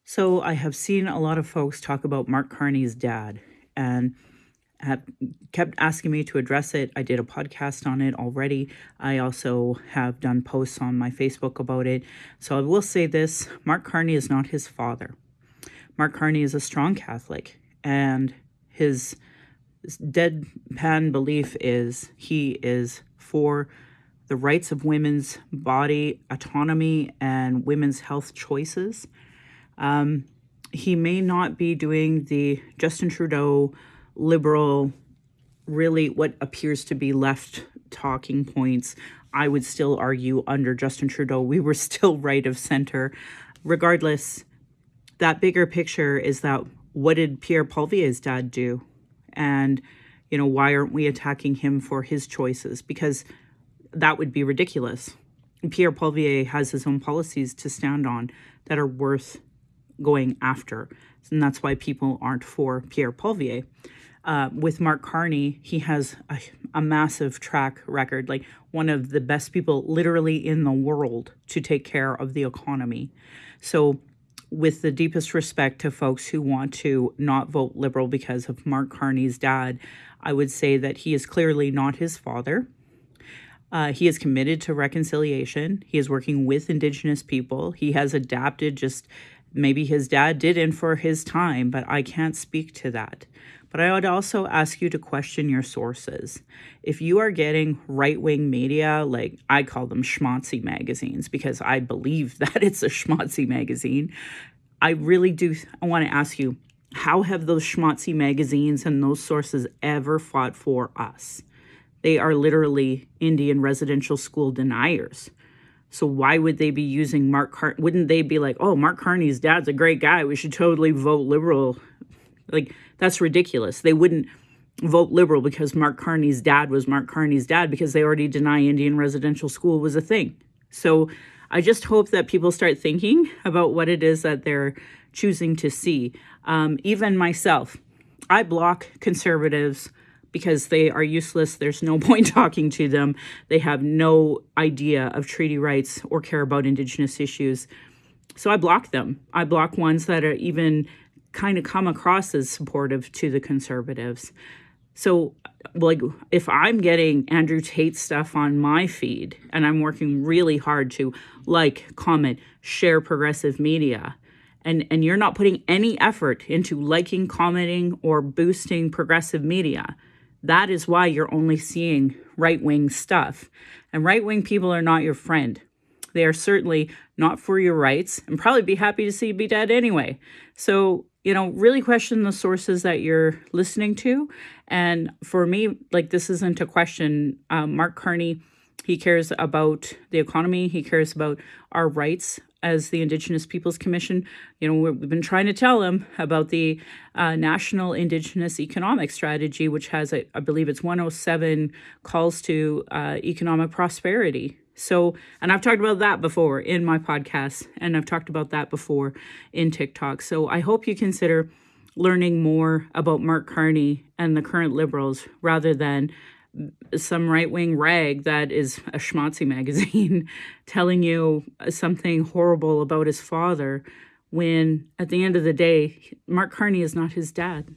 So I have seen a lot of folks talk about Mark Carney's dad and have kept asking me to address it. I did a podcast on it already. I also have done posts on my Facebook about it. So I will say this, Mark Carney is not his father. Mark Carney is a strong Catholic, and his deadpan belief is he is for the rights of women's body autonomy and women's health choices. He may not be doing the Justin Trudeau liberal, really what appears to be left talking points. I would still argue under Justin Trudeau, we were still right of center. Regardless, that bigger picture is that what did Pierre Poilievre's dad do? And, why aren't we attacking him for his choices? Because that would be ridiculous. Pierre Poilievre has his own policies to stand on that are worth going after. And that's why people aren't for Pierre Poilievre. With Mark Carney, he has a massive track record, like one of the best people literally in the world to take care of the economy. So with the deepest respect to folks who want to not vote Liberal because of Mark Carney's dad, I would say that he is clearly not his father. He is committed to reconciliation. He is working with Indigenous people. He has adapted, just maybe his dad didn't for his time, but I can't speak to that. But I would also ask you to question your sources. If you are getting right-wing media, like I call them schmaltzy magazines because I believe that it's a schmaltzy magazine, I really do want to ask you, how have those schmaltzy magazines and those sources ever fought for us? They are literally Indian residential school deniers. So why would they be using Mark Carney? Wouldn't they be like, oh, Mark Carney's dad's a great guy, we should totally vote Liberal? Like, that's ridiculous. They wouldn't vote Liberal because Mark Carney's dad was Mark Carney's dad, because they already deny Indian residential school was a thing. So I just hope that people start thinking about what it is that they're choosing to see. Even myself, I block conservatives because they are useless. There's no point talking to them. They have no idea of treaty rights or care about Indigenous issues. So I block them. I block ones that are even kind of come across as supportive to the conservatives. So, like, if I'm getting Andrew Tate stuff on my feed and I'm working really hard to comment, share progressive media, and you're not putting any effort into liking, commenting, or boosting progressive media, that is why you're only seeing right-wing stuff. And right-wing people are not your friend. They are certainly not for your rights, and probably be happy to see you be dead anyway. So, really question the sources that you're listening to. And for me, this isn't a question. Mark Carney, he cares about the economy. He cares about our rights as the Indigenous Peoples Commission. We've been trying to tell him about the National Indigenous Economic Strategy, which has, I believe it's 107 calls to economic prosperity. So, and I've talked about that before in my podcast, and I've talked about that before in TikTok. So I hope you consider learning more about Mark Carney and the current Liberals rather than some right-wing rag that is a schmaltzy magazine telling you something horrible about his father, when at the end of the day, Mark Carney is not his dad.